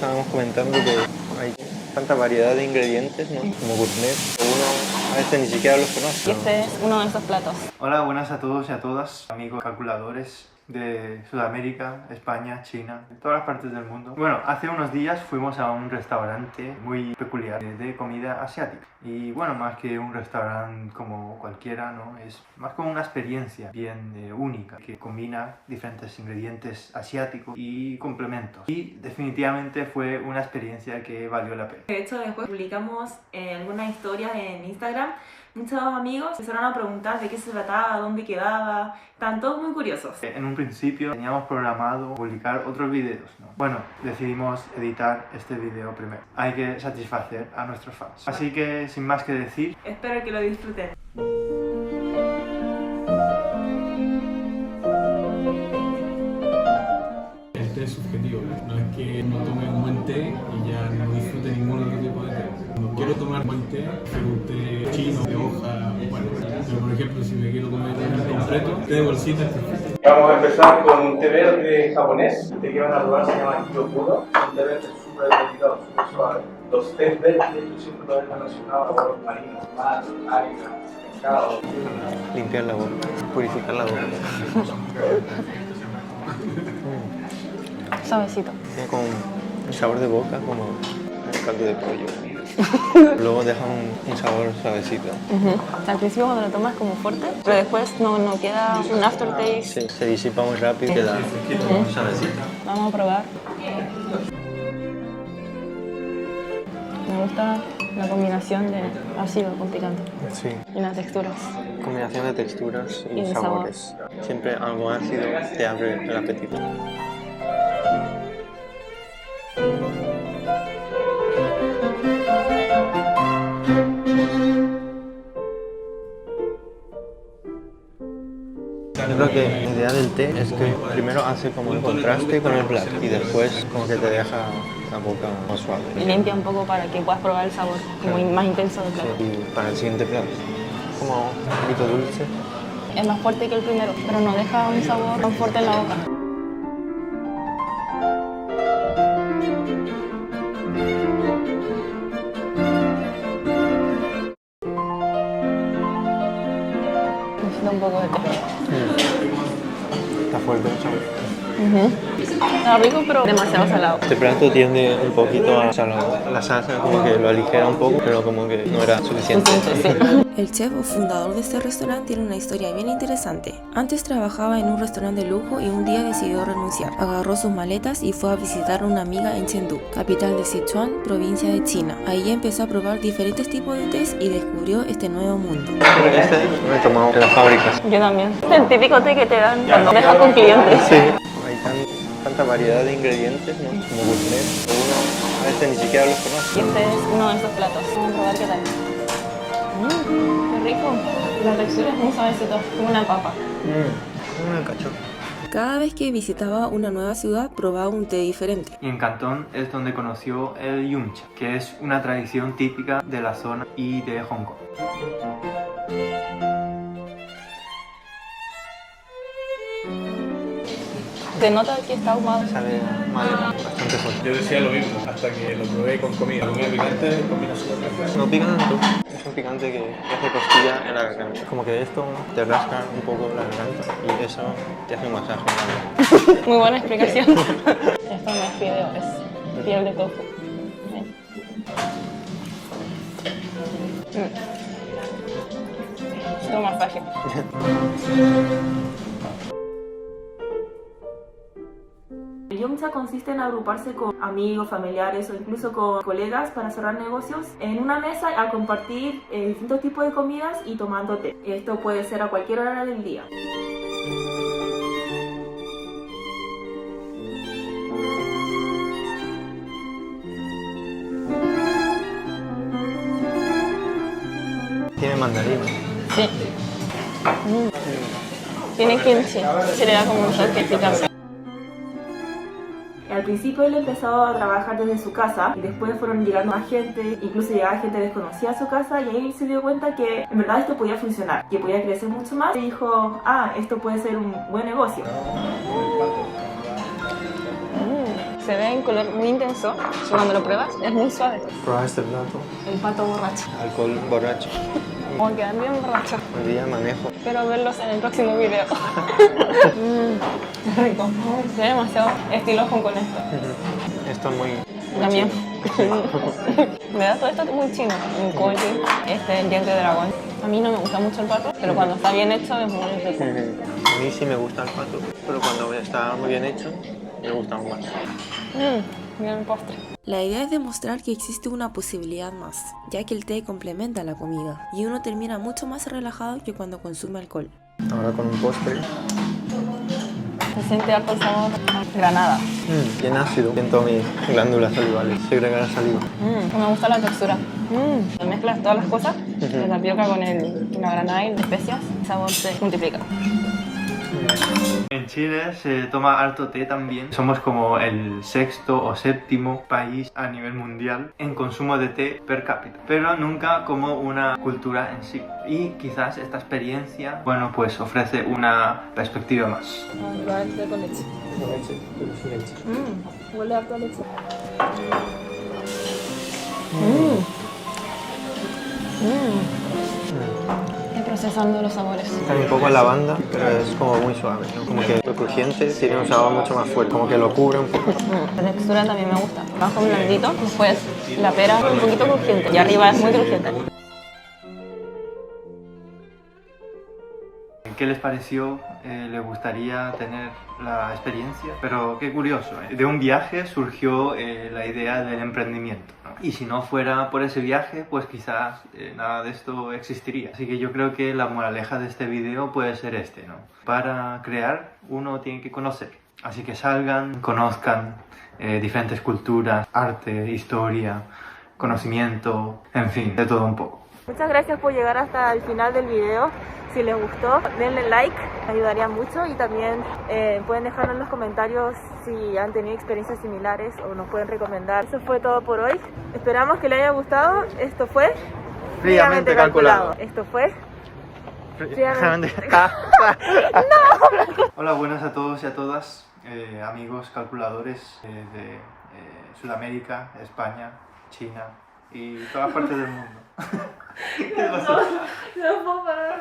Estábamos comentando que hay tanta variedad de ingredientes, ¿no? Como gourmet, uno a veces ni siquiera los conoce. Y este es uno de esos platos. Hola, buenas a todos y a todas, amigos calculadores de Sudamérica, España, China, de todas las partes del mundo. Bueno, hace unos días fuimos a un restaurante muy peculiar de comida asiática. Y bueno, más que un restaurante como cualquiera, ¿no? Es más como una experiencia bien única, que combina diferentes ingredientes asiáticos y complementos. Y definitivamente fue una experiencia que valió la pena. De hecho, después publicamos algunas historias en Instagram. Muchos amigos empezaron a preguntar de qué se trataba, dónde quedaba. Estaban todos muy curiosos. En un principio teníamos programado publicar otros videos, ¿no? Bueno, decidimos editar este video primero. Hay que satisfacer a nuestros fans. Así que, sin más que decir, Espero que lo disfruten. El té es subjetivo, no es que no tome un buen té y ya no disfrute ningún otro tipo de té. Cuando quiero tomar buen té, quiero un té chino, de hoja, bueno, pero por ejemplo si me quiero comer un completo, té de bolsita es perfecto. Vamos a empezar con un té verde japonés. El té que van a probar se llama Hirokuro. Un té verde súper delicado, súper suave. Los tés verdes yo siempre los he relacionado con los marinos, mar, alga, pescado. Limpiar la boca, purificar la boca. Suavecito. Tiene como un sabor de boca, como el caldo de pollo. Luego deja un sabor suavecito. O sea, al principio cuando lo tomas como fuerte, pero después no queda un aftertaste. Sí, se disipa muy rápido y queda suavecito. Vamos a probar. Me gusta la combinación de ácido con picante Sí, y las texturas. combinación de texturas y Y de sabores. Siempre algo ácido te abre el apetito. Yo creo que la idea del té es que primero hace como el contraste con el plato y después como que te deja la boca más suave. Y limpia un poco para que puedas probar el sabor como más intenso del plato. Y para el siguiente plato, como un poquito dulce. Es más fuerte que el primero, pero no deja un sabor tan fuerte en la boca. Necesito un poco de té. Está fuerte el sabor. Está rico, pero demasiado salado. Este plato tiende un poquito a salado. La salsa como que lo aligera un poco, pero como que no era suficiente. El chef o fundador de este restaurante tiene una historia bien interesante. Antes trabajaba en un restaurante de lujo y un día decidió renunciar. Agarró sus maletas y fue a visitar a una amiga en Chengdu, capital de Sichuan, provincia de China. Ahí empezó a probar diferentes tipos de tés y descubrió este nuevo mundo. Este lo he tomado en las fábricas. Yo también. El típico té que te dan cuando dejas con clientes. Sí. Hay tanta variedad de ingredientes, ¿no? Como gourmet, uno a veces ni siquiera los Y conoce. este es uno de esos platos. Vamos a probar qué tal. Qué rico. La textura es muy suavecito, como una papa. Una cachofa. Cada vez que visitaba una nueva ciudad probaba un té diferente. y en Cantón es donde conoció el yumcha, que es una tradición típica de la zona y de Hong Kong. Se nota que está ahumado. Sale madera, bastante fuerte. Yo decía lo mismo, hasta que lo probé con comida. La comida picante combina súper bien. No pica tanto, es un picante que hace costilla en la garganta. Como que esto te rasca un poco la garganta y eso te hace un masaje en la garganta. Muy buena explicación. Esto no es fideo, es piel de tofu. Es un masaje. El yumcha consiste en agruparse con amigos, familiares o incluso con colegas para cerrar negocios en una mesa a compartir distintos tipos de comidas y tomando té. Esto puede ser a cualquier hora del día. Tiene mandarina. Sí. Tiene kimchi. Se le da como un toque picante. Al principio él empezó a trabajar desde su casa y después fueron llegando más gente, incluso llegaba gente desconocida a su casa y ahí se dio cuenta que en verdad esto podía funcionar, que podía crecer mucho más y dijo, esto puede ser un buen negocio. se ve en color muy intenso y cuando lo pruebas es muy suave. Prueba este plato. El pato borracho. Alcohol borracho. Como quedan bien borrachos. Un día manejo. Espero verlos en el próximo video. Qué rico. Se ve demasiado estiloso con esto. Esto es muy... También. Me da todo esto muy chino. Un koji, el diente de dragón. A mí no me gusta mucho el pato, pero cuando está bien hecho es muy rico. A mí sí me gusta el pato, pero cuando está muy bien hecho, me gusta aún más. Mira el postre. La idea es demostrar que existe una posibilidad más, ya que el té complementa la comida y uno termina mucho más relajado que cuando consume alcohol. Ahora con un postre. Se siente alto el sabor granada. Bien ácido. Siento mis glándulas salivales. Segregar saliva. Me gusta la textura. Mezclas todas las cosas, la tapioca con la granada y las especias, el sabor se multiplica. En Chile se toma harto té también. Somos como el 6º o 7º país a nivel mundial en consumo de té per cápita, pero nunca como una cultura en sí. Y quizás esta experiencia, bueno, pues ofrece una perspectiva más. Vamos a probar el té con leche. Con leche, pero sin leche. Huele harto a leche. Estoy procesando los sabores. Sabe un poco a lavanda, pero es como muy suave, ¿no? Como que lo crujiente tiene un sabor mucho más fuerte, como que lo cubre un poco. La textura también me gusta. Abajo blandito, después la pera un poquito crujiente y arriba es muy crujiente. ¿Qué les pareció? ¿Les gustaría tener la experiencia? Pero qué curioso, ¿eh? De un viaje surgió la idea del emprendimiento, ¿no? Y si no fuera por ese viaje, pues quizás nada de esto existiría. Así que yo creo que la moraleja de este video puede ser este, ¿no? Para crear uno tiene que conocer. Así que salgan, conozcan diferentes culturas, arte, historia, conocimiento, en fin, de todo un poco. Muchas gracias por llegar hasta el final del video. Si les gustó, denle like, ayudaría mucho, y también pueden dejarnos en los comentarios si han tenido experiencias similares o nos pueden recomendar. Eso fue todo por hoy. Esperamos que les haya gustado. Esto fue Fríamente calculado. Esto fue Hola, buenas a todos y a todas, amigos calculadores de Sudamérica, España, China y todas partes del mundo. ¿Qué te pasó? No puedo parar.